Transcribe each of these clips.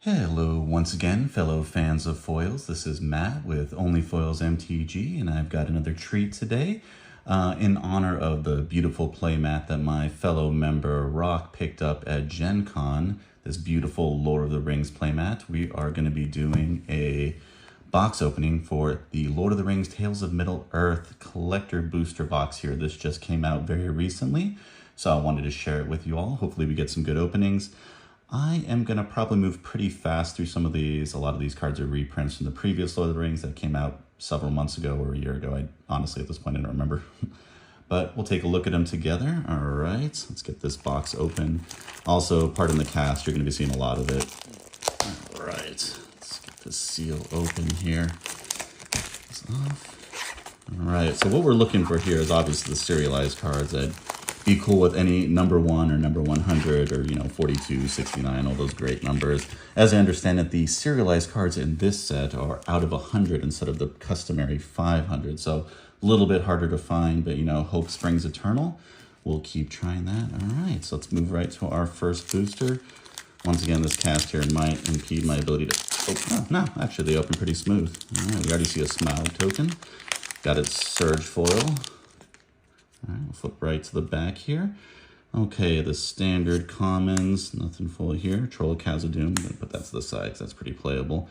Hello once again, fellow fans of foils. This is Matt with Only Foils MTG, and I've got another treat today in honor of the beautiful playmat that my fellow member Rock picked up at Gen Con, this beautiful Lord of the Rings playmat. We are going to be doing a box opening for the Lord of the Rings Tales of Middle-earth collector booster box here. This just came out very recently, so I wanted to share it with you all. Hopefully we get some good openings. I am going to probably move pretty fast through some of these. A lot of these cards are reprints from the previous Lord of the Rings that came out several months ago or a year ago. I honestly, at this point, I don't remember. But we'll take a look at them together. All right, let's get this box open. Also, pardon the cast, you're going to be seeing a lot of it. All right, let's get this seal open here. This off. All right, so what we're looking for here is obviously the serialized cards. I'd be cool with any number 1 or number 100 or, 42, 69, all those great numbers. As I understand it, the serialized cards in this set are out of 100 instead of the customary 500. So a little bit harder to find, but, hope springs eternal. We'll keep trying that. All right, so let's move right to our first booster. Once again, this cast here might impede my ability to... Oh, no, actually, they open pretty smooth. All right, we already see a smile token. Got its surge foil. All right, we'll flip right to the back here. Okay, the standard commons, nothing full here. Troll of Khazad-dûm, I'm gonna put that to the side because that's pretty playable.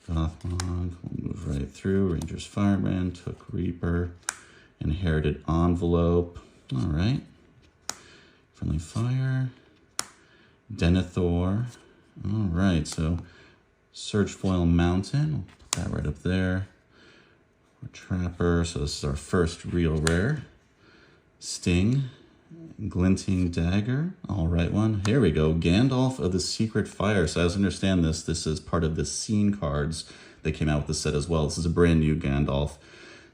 Gothmog, we'll move right through. Ranger's Firebrand, Took Reaper, Inherited Envelope. All right, Friendly Fire, Denethor. All right, so Surge Foil Mountain, we'll put that right up there. Trapper, so this is our first real rare. Sting, Glinting Dagger, all right one. Here we go, Gandalf of the Secret Fire. So as I understand this is part of the scene cards that came out with the set as well. This is a brand new Gandalf.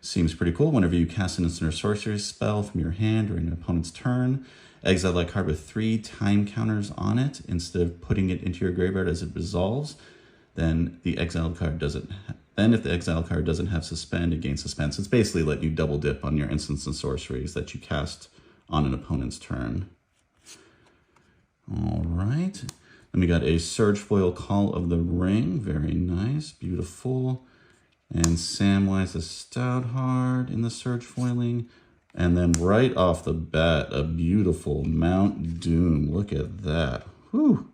Seems pretty cool. Whenever you cast an instant or sorcery spell from your hand or an opponent's turn, exile that card with 3 time counters on it. Instead of putting it into your graveyard as it resolves, then the exiled card doesn't. Then if the exile card doesn't have suspend, it gains suspense. It's basically letting you double dip on your instants and sorceries that you cast on an opponent's turn. All right. Then we got a Surge Foil Call of the Ring. Very nice, beautiful. And Samwise the Stoutheart in the Surge Foiling. And then right off the bat, a beautiful Mount Doom. Look at that. Whew.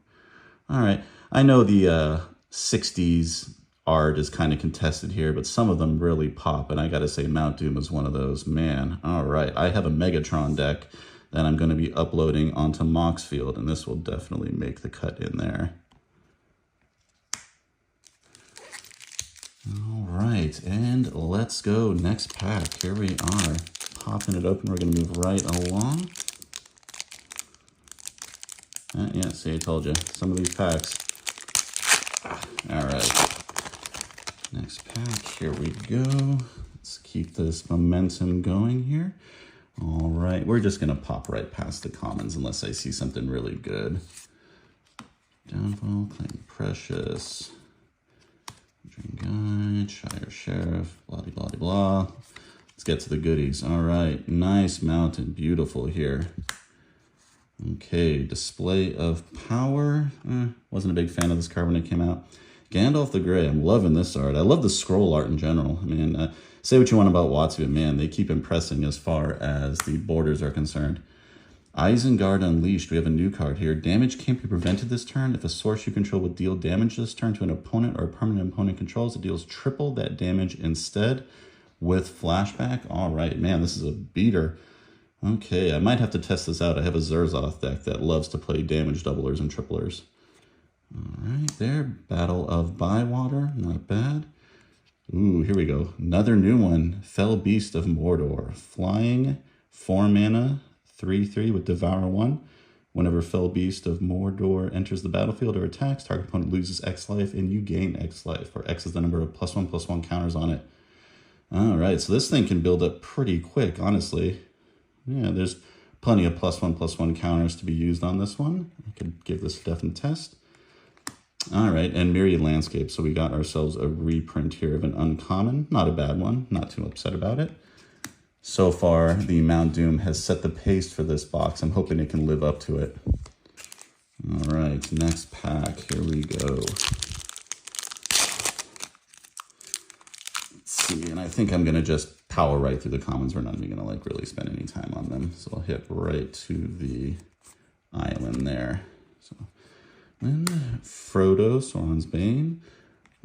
All right. I know the 60s art is kind of contested here, but some of them really pop, and I gotta say Mount Doom is one of those. Man, all right. I have a Megatron deck that I'm going to be uploading onto Moxfield, and this will definitely make the cut in there. All right, and let's go. Next pack. Here we are. Popping it open. We're going to move right along. Yeah, see, I told you. Some of these packs. All right. Next pack, here we go. Let's keep this momentum going here. All right, we're just gonna pop right past the commons unless I see something really good. Downfall, Claim Precious, Dream Guide, Shire Sheriff, blah, blah, blah, blah. Let's get to the goodies. All right, nice mountain, beautiful here. Okay, Display of Power. Wasn't a big fan of this card when it came out. Gandalf the Grey, I'm loving this art. I love the scroll art in general. I mean, say what you want about WotC, but man, they keep impressing as far as the borders are concerned. Isengard Unleashed, we have a new card here. Damage can't be prevented this turn. If a source you control would deal damage this turn to an opponent or a permanent opponent controls, it deals triple that damage instead with flashback. All right, man, this is a beater. Okay, I might have to test this out. I have a Zerzoth deck that loves to play damage doublers and triplers. All right, there. Battle of Bywater, not bad. Ooh, here we go. Another new one. Fell Beast of Mordor. Flying, 4 mana, 3/3 with Devour 1. Whenever Fell Beast of Mordor enters the battlefield or attacks, target opponent loses X life and you gain X life, where X is the number of +1/+1 counters on it. All right, so this thing can build up pretty quick, honestly. Yeah, there's plenty of +1/+1 counters to be used on this one. I could give this a definite test. All right, and Myriad Landscape. So we got ourselves a reprint here of an uncommon. Not a bad one. Not too upset about it. So far, the Mount Doom has set the pace for this box. I'm hoping it can live up to it. All right, next pack. Here we go. Let's see, and I think I'm gonna just power right through the commons. We're not even gonna like really spend any time on them. So I'll hit right to the island there. So then Frodo, Sauron's Bane.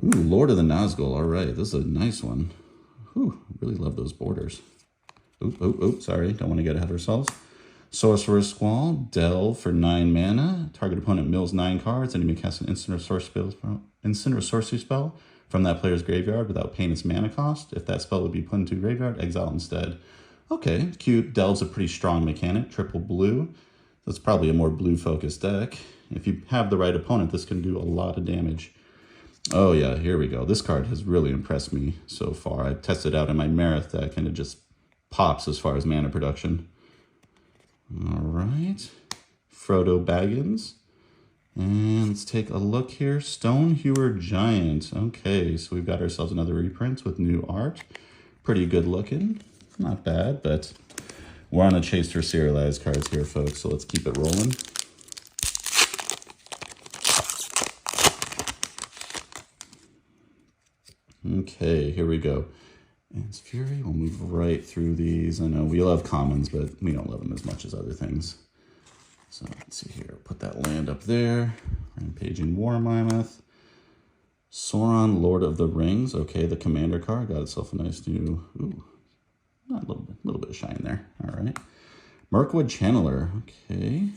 Ooh, Lord of the Nazgul. All right, this is a nice one. Whew, really love those borders. Oop, sorry, don't want to get ahead of ourselves. Sorcerer's Squall, Delve for 9 mana. Target opponent mills 9 cards, and you may cast an instant or sorcery spell from that player's graveyard without paying its mana cost. If that spell would be put into graveyard, exile instead. Okay, cute. Delve's a pretty strong mechanic, triple blue. That's probably a more blue-focused deck. If you have the right opponent, this can do a lot of damage. Oh yeah, here we go. This card has really impressed me so far. I've tested out in my Marith deck, and it just pops as far as mana production. All right, Frodo Baggins. And let's take a look here. Stonehewer Giant. Okay, so we've got ourselves another reprint with new art. Pretty good looking. Not bad, but we're on a chase for serialized cards here, folks, so let's keep it rolling. Okay, here we go. Ants Fury, we'll move right through these. I know we love commons, but we don't love them as much as other things. So let's see here, put that land up there. Rampaging War Mammoth. Sauron, Lord of the Rings. Okay, the commander card got itself a nice new, ooh, a little bit of shine there. All right. Mirkwood Channeler, okay.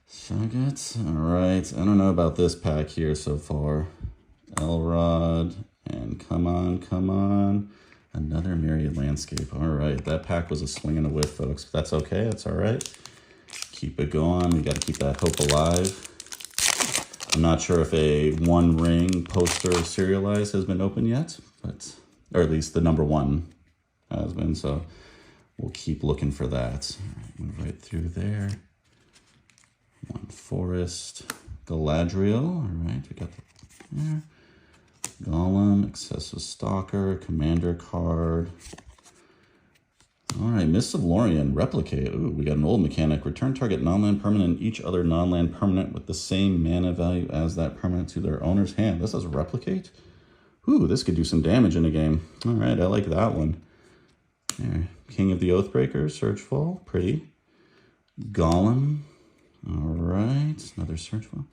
Shaggots, all right. I don't know about this pack here so far. Elrod, and come on. Another Myriad Landscape. All right, that pack was a swing and a whiff, folks. That's okay, that's all right. Keep it going, we gotta keep that hope alive. I'm not sure if a One Ring poster of Serialized has been opened yet, but, or at least the #1 has been, so we'll keep looking for that. All right, move right through there. One Forest, Galadriel, all right, we got the there. Golem, Excessive Stalker, Commander card. All right, Mists of Lorien, Replicate. Ooh, we got an old mechanic. Return target non-land permanent and each other non-land permanent with the same mana value as that permanent to their owner's hand. This is Replicate? Ooh, this could do some damage in a game. All right, I like that one. There. King of the Oathbreakers, Searchful, pretty. Golem. All right, another Searchful.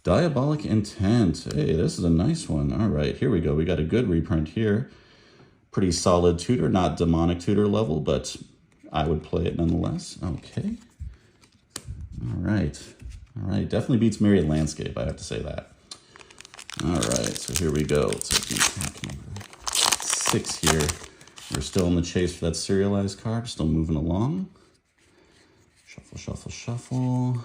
Diabolic Intent. Hey, this is a nice one. All right, here we go. We got a good reprint here. Pretty solid tutor, not demonic tutor level, but I would play it nonetheless. Okay. All right. Definitely beats Myriad Landscape, I have to say that. All right, so here we go. Let's open pack number 6 here. We're still in the chase for that serialized card, still moving along. Shuffle.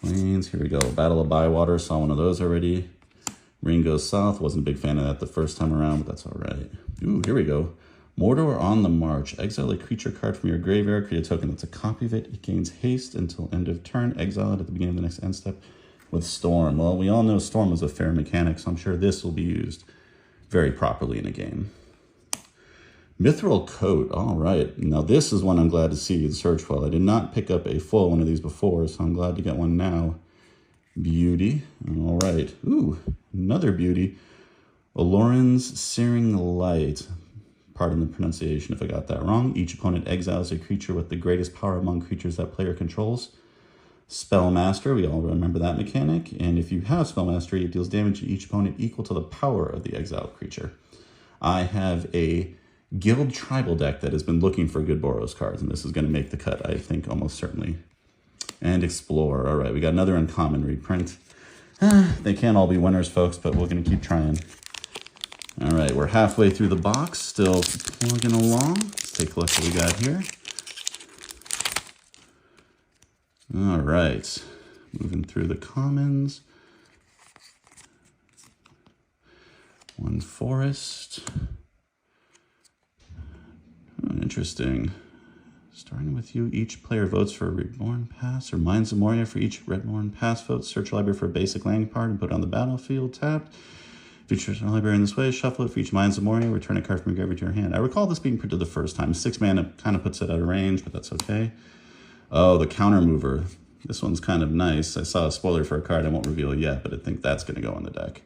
Plains, here we go. Battle of Bywater, saw one of those already. Ring Goes South, wasn't a big fan of that the first time around, but that's all right. Ooh, here we go. Mordor on the March. Exile a creature card from your graveyard. Create a token that's a copy of it. It gains haste until end of turn. Exile it at the beginning of the next end step with Storm. Well, we all know Storm is a fair mechanic, so I'm sure this will be used very properly in a game. Mithril Coat, all right. Now this is one I'm glad to see in Searchful. I did not pick up a full one of these before, so I'm glad to get one now. Beauty, all right. Ooh, another beauty. Aloran's Searing Light. Pardon the pronunciation if I got that wrong. Each opponent exiles a creature with the greatest power among creatures that player controls. Spellmaster, we all remember that mechanic. And if you have Spellmastery, it deals damage to each opponent equal to the power of the exiled creature. I have a Guild Tribal deck that has been looking for good Boros cards, and this is going to make the cut, I think, almost certainly. And Explorer. All right, we got another uncommon reprint. They can't all be winners, folks, but we're going to keep trying. All right, we're halfway through the box, still plugging along. Let's take a look what we got here. All right, moving through the commons. One Forest. Oh, interesting. Starting with you, each player votes for a Reborn Pass or Minds of Moria for each Reborn Pass vote. Search your library for a basic land card and put it on the battlefield tapped. Feature your library in this way. Shuffle it for each Minds of Moria. Return a card from your graveyard to your hand. I recall this being printed the first time. 6 mana kind of puts it out of range, but that's okay. Oh, the counter mover. This one's kind of nice. I saw a spoiler for a card I won't reveal yet, but I think that's going to go in the deck.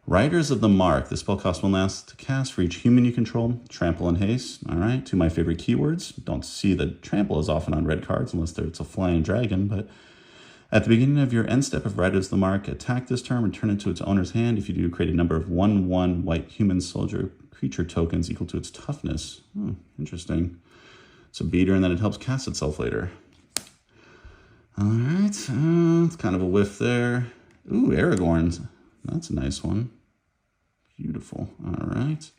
Riders of the Mark. This spell cost 1 last to cast for each human you control. Trample and haste. All right, 2 of my favorite keywords. Don't see that trample is often on red cards unless it's a flying dragon, but at the beginning of your end step of Riders of the Mark, attack this turn, return it to its owner's hand. If you do, create a number of 1/1 white human soldier creature tokens equal to its toughness. Interesting. It's a beater, and then it helps cast itself later. All right, it's kind of a whiff there. Ooh, Aragorn's. That's a nice one. Beautiful. All right.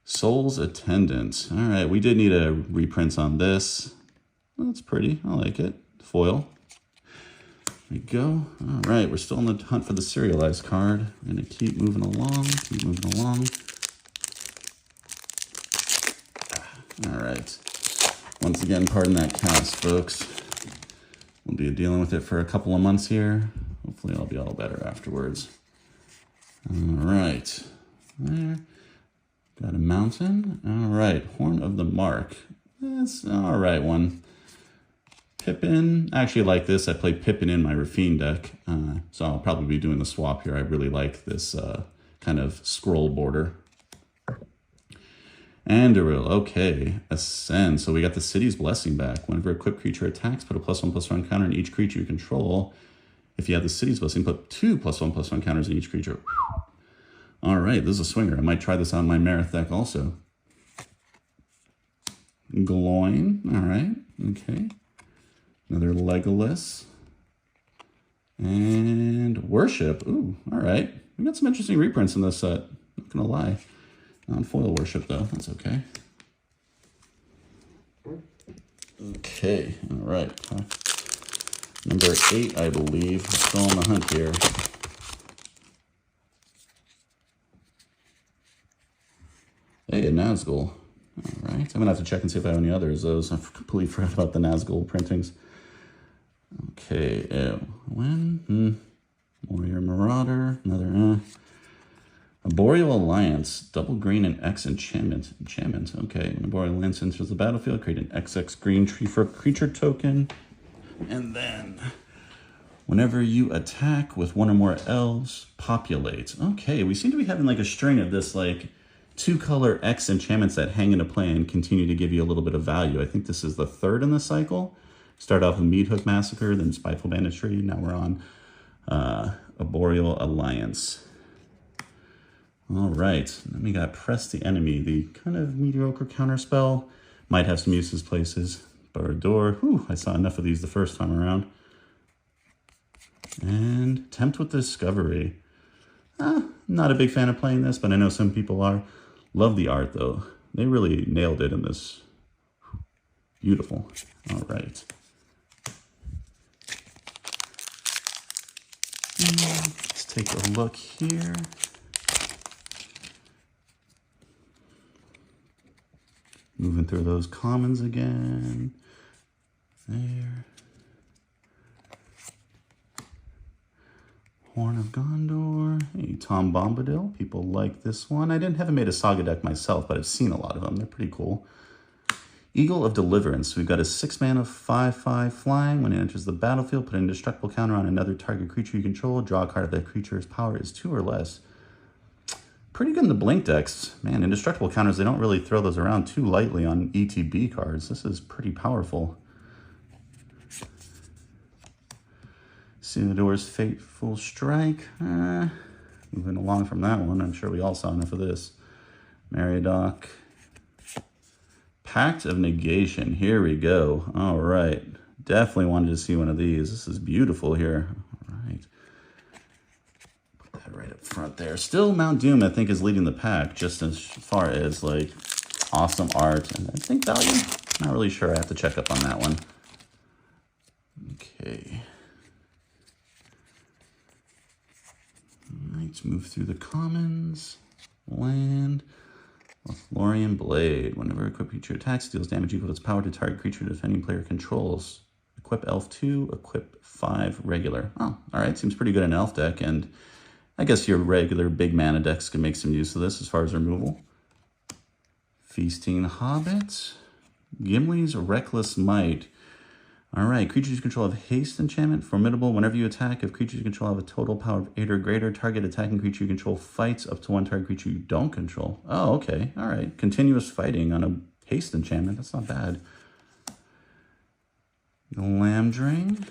Soul's Attendant. All right, we did need a reprint on this. That's pretty. I like it. Foil. There we go. All right, we're still on the hunt for the serialized card. We're going to keep moving along, All right. Once again, pardon that cast, folks. We'll be dealing with it for a couple of months here. Hopefully I'll be all better afterwards. All right. There. Got a mountain. All right. Horn of the Mark. That's all right one. Pippin. I actually like this. I play Pippin in my Rafine deck. So I'll probably be doing the swap here. I really like this kind of scroll border. Andoril, okay. Ascend. So we got the City's Blessing back. Whenever equipped creature attacks, put a +1/+1 counter on each creature you control. If you have the City's Blessing, put 2 +1/+1 counters on each creature. All right, this is a swinger. I might try this on my Marith deck also. Gloin, all right, okay. Another Legolas. And Worship, ooh, all right. We got some interesting reprints in this set, not gonna lie. Non-foil Worship though, that's okay. Okay, all right. Number 8, I believe. We're still on the hunt here. Hey, a Nazgul. All right. I'm going to have to check and see if I have any others. Those I've completely forgot about the Nazgul printings. Okay. Warrior Marauder. Another. Arboreal Alliance. Double green and X enchantment. Okay. When Arboreal Alliance enters the battlefield, create an XX green tree for a creature token. And then, whenever you attack with 1 or more elves, populate. Okay, we seem to be having like a string of this like 2-color X enchantments that hang into play and continue to give you a little bit of value. I think this is the 3rd in the cycle. Start off with Meadhook Massacre, then Spiteful Banditry. Now we're on Arboreal Alliance. All right, then we got Press the Enemy, the kind of mediocre counterspell. Might have some uses places. Barador, whew, I saw enough of these the first time around. And Tempt with Discovery. Not a big fan of playing this, but I know some people are. Love the art, though. They really nailed it in this. Beautiful. All right. And let's take a look here. Moving through those commons again. There. Horn of Gondor. Hey, Tom Bombadil. People like this one. I haven't made a Saga deck myself, but I've seen a lot of them. They're pretty cool. Eagle of Deliverance. We've got a 6-mana 5/5 flying. When it enters the battlefield, put an indestructible counter on another target creature you control. Draw a card if that creature's power is 2 or less. Pretty good in the Blink decks. Man, indestructible counters, they don't really throw those around too lightly on ETB cards. This is pretty powerful. Sinador's Fateful Strike. Moving along from that one. I'm sure we all saw enough of this. Meriadoc. Pact of Negation. Here we go. All right. Definitely wanted to see one of these. This is beautiful here. All right. Put that right up front there. Still Mount Doom, I think, is leading the pack just as far as, like, awesome art. And I think value. Not really sure. I have to check up on that one. Okay. Let's move through the commons. Land. Lothlorien Blade. Whenever equipped creature attacks, deals damage equal to its power to target creature defending player controls. Equip Elf 2, equip 5 regular. Oh, alright. Seems pretty good in Elf deck, and I guess your regular big mana decks can make some use of this as far as removal. Feasting Hobbit. Gimli's Reckless Might. All right, creatures you control have haste enchantment, formidable. Whenever you attack, if creatures you control have a total power of 8 or greater, target attacking creature you control fights up to one target creature you don't control. Oh, okay. All right. Continuous fighting on a haste enchantment. That's not bad. Lamdring.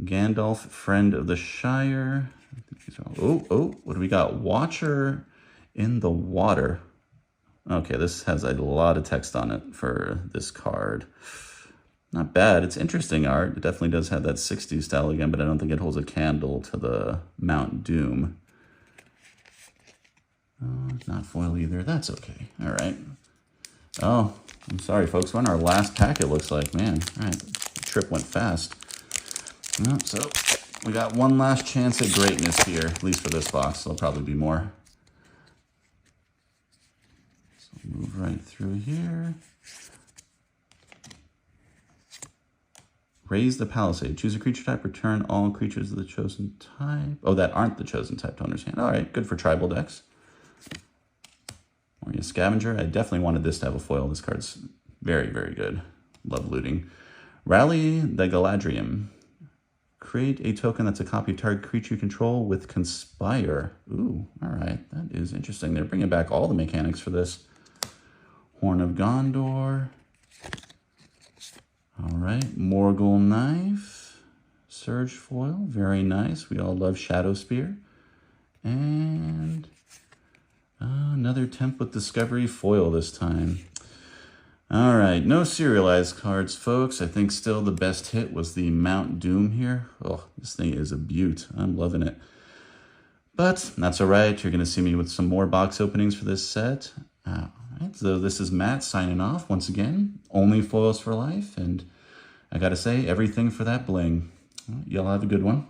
Gandalf, Friend of the Shire. I think these are all, oh, what do we got? Watcher in the Water. Okay, this has a lot of text on it for this card. Not bad. It's interesting art. It definitely does have that 60s style again, but I don't think it holds a candle to the Mount Doom. Not foil either. That's okay. All right. Oh, I'm sorry, folks. We're on our last pack, it looks like. Man, all right. The trip went fast. Well, so we got one last chance at greatness here, at least for this box. There'll probably be more. So move right through here. Raise the Palisade. Choose a creature type. Return all creatures of the chosen type. Oh, that aren't the chosen type to owner's hand. All right, good for tribal decks. Moria Scavenger. I definitely wanted this to have a foil. This card's very, very good. Love looting. Rally the Galadriel. Create a token that's a copy of target creature you control with Conspire. Ooh, all right. That is interesting. They're bringing back all the mechanics for this. Horn of Gondor. All right, Morgul Knife, Surge Foil, very nice. We all love Shadow Spear. And another Template Discovery Foil this time. All right, no serialized cards, folks. I think still the best hit was the Mount Doom here. Oh, this thing is a beaut. I'm loving it. But that's all right. You're going to see me with some more box openings for this set. All right, so this is Matt signing off once again. Only foils for life, and I gotta say, everything for that bling. Y'all have a good one.